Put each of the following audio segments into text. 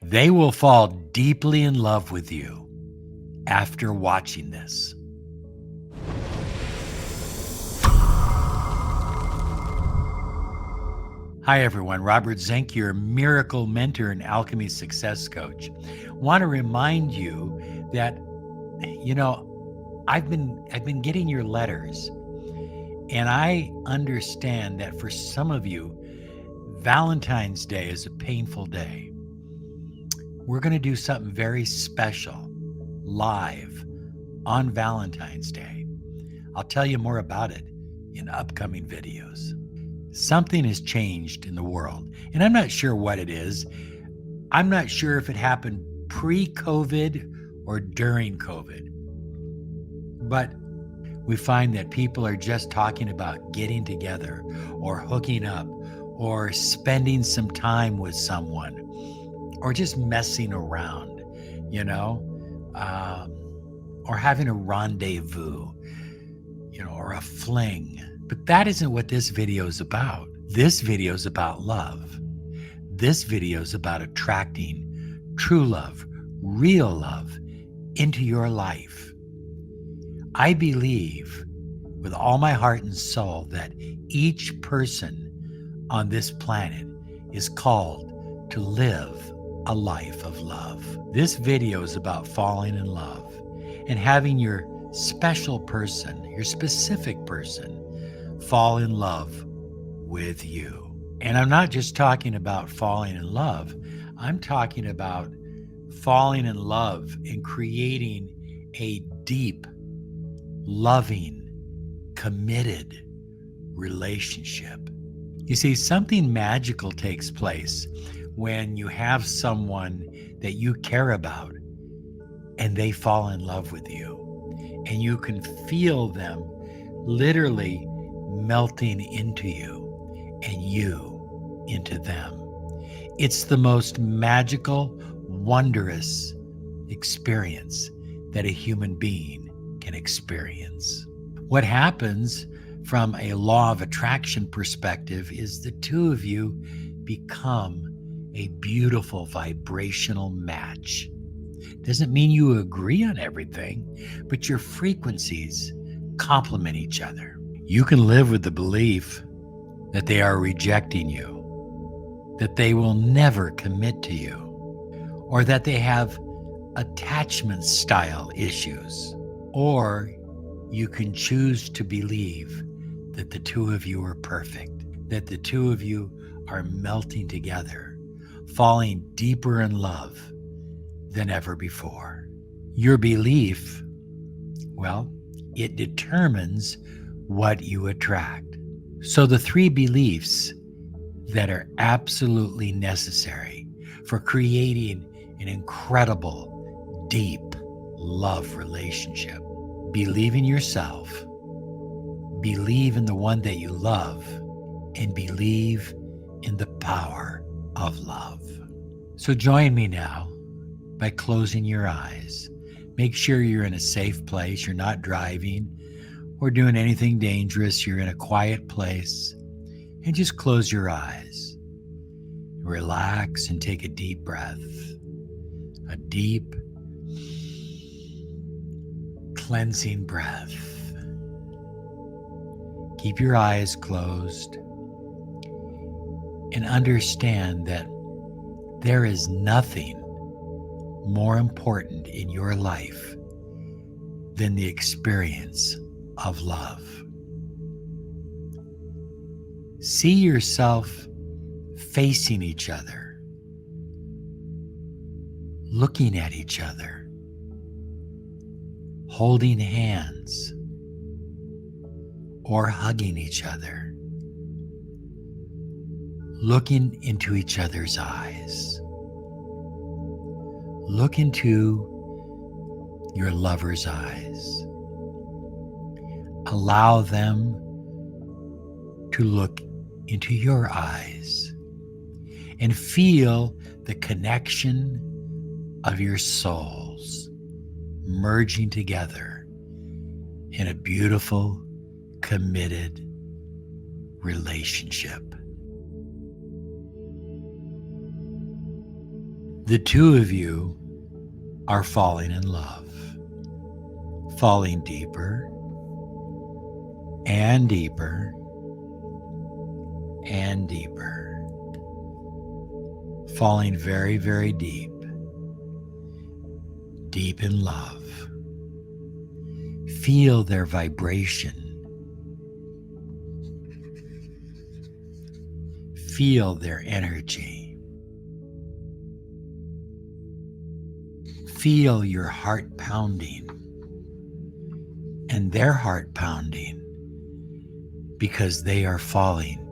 They will fall deeply in love with you after watching this. Hi, everyone. Robert Zink, your miracle mentor and alchemy success coach. Want to remind you that, I've been getting your letters, and I understand that for some of you, Valentine's Day is a painful day. We're going to do something very special live on Valentine's Day. I'll tell you more about it in upcoming videos. Something has changed in the world, and I'm not sure what it is. I'm not sure if it happened pre-COVID or during COVID, but we find that people are just talking about getting together or hooking up or spending some time with someone or just messing around, or having a rendezvous, or a fling. But that isn't what this video is about. This video is about love. This video is about attracting true love, real love into your life. I believe with all my heart and soul that each person on this planet is called to live a life of love. This video is about falling in love and having your special person, your specific person, fall in love with you. And I'm not just talking about falling in love. I'm talking about falling in love and creating a deep, loving, committed relationship. You see, something magical takes place when you have someone that you care about and they fall in love with you. And you can feel them literally melting into you and you into them. It's the most magical, wondrous experience that a human being can experience. What happens from a law of attraction perspective is the two of you become a beautiful vibrational match. Doesn't mean you agree on everything, but your frequencies complement each other. You can live with the belief that they are rejecting you, that they will never commit to you, or that they have attachment style issues. Or you can choose to believe that the two of you are perfect, that the two of you are melting together, falling deeper in love than ever before. Your belief, well, it determines what you attract. So the three beliefs that are absolutely necessary for creating an incredible, deep love relationship. Believe in yourself, believe in the one that you love, and believe in the power of love. So join me now by closing your eyes. Make sure you're in a safe place. You're not driving or doing anything dangerous. You're in a quiet place, and just close your eyes. Relax and take a deep breath. A deep, cleansing breath. Keep your eyes closed and understand that there is nothing more important in your life than the experience of love. See yourself facing each other, looking at each other, holding hands, or hugging each other, looking into each other's eyes. Look into your lover's eyes. Allow them to look into your eyes and feel the connection of your souls merging together in a beautiful, committed relationship. The two of you are falling in love, falling deeper and deeper and deeper, falling very, very deep, deep in love. Feel their vibration. Feel their energy. Feel your heart pounding and their heart pounding because they are falling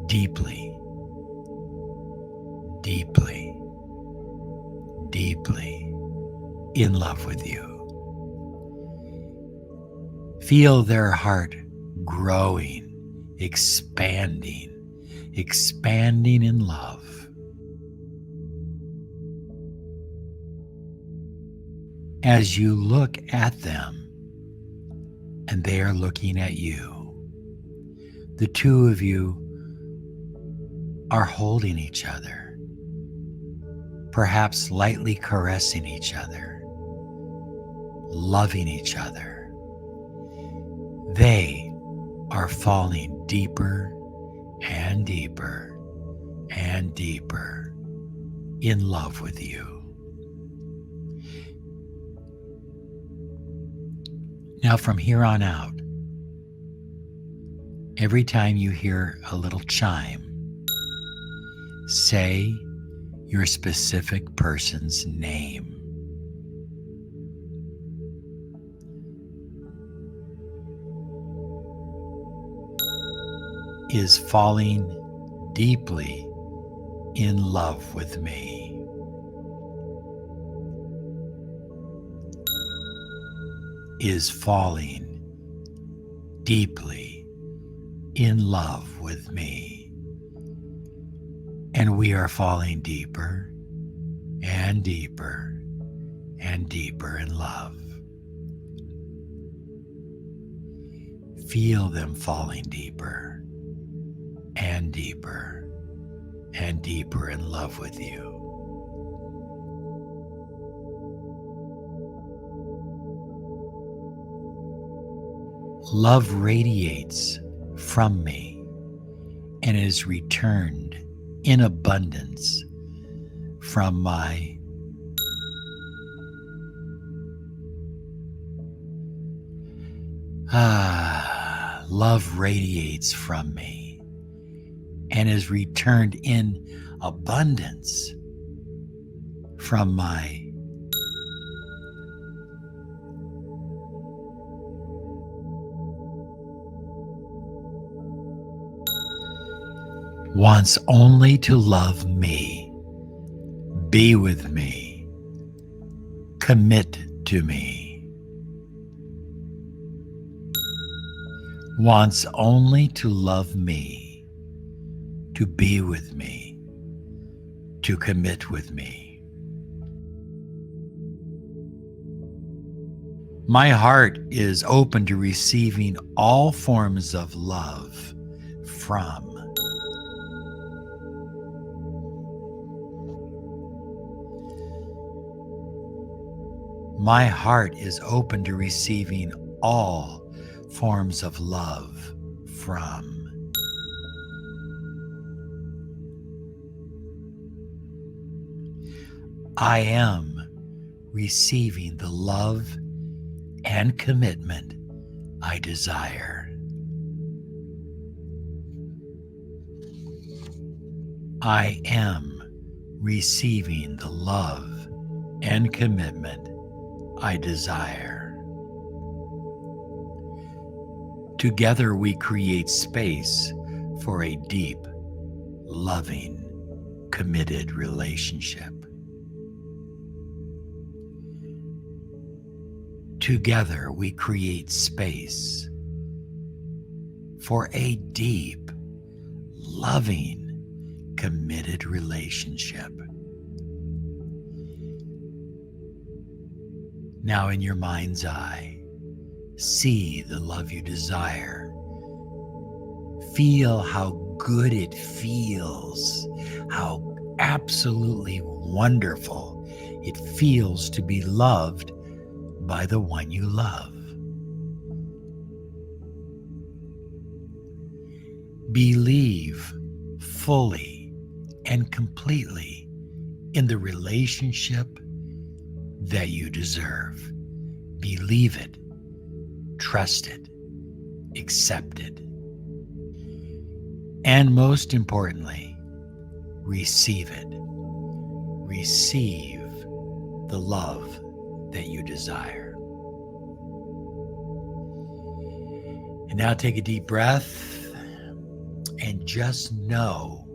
deeply, deeply, deeply in love with you. Feel their heart growing, expanding in love. As you look at them and they are looking at you, the two of you are holding each other, perhaps lightly caressing each other, loving each other. They are falling deeper and deeper and deeper in love with you. Now, from here on out, every time you hear a little chime, say your specific person's name. Is falling deeply in love with me. Is falling deeply in love with me. And we are falling deeper and deeper and deeper in love. Feel them falling deeper and deeper and deeper in love with you. Love radiates from me and is returned in abundance from my love radiates from me and is returned in abundance from my wants only to love me, be with me, commit to me. Wants only to love me, to be with me, to commit with me. My heart is open to receiving all forms of love from My heart is open to receiving all forms of love from I am receiving the love and commitment I desire. I am receiving the love and commitment I desire. Together we create space for a deep, loving, committed relationship. Together we create space for a deep, loving, committed relationship. Now in your mind's eye, see the love you desire. Feel how good it feels, how absolutely wonderful it feels to be loved by the one you love. Believe fully and completely in the relationship that you deserve. Believe it, trust it, accept it. And most importantly, receive it. Receive the love that you desire. And now take a deep breath and just know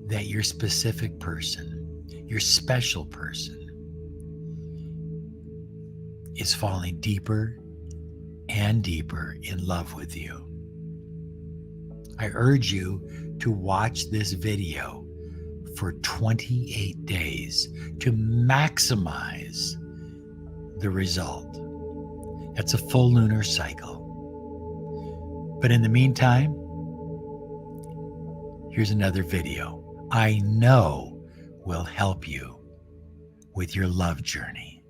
that your specific person, your special person, is falling deeper and deeper in love with you. I urge you to watch this video for 28 days to maximize the result. That's a full lunar cycle. But in the meantime, here's another video I know will help you with your love journey.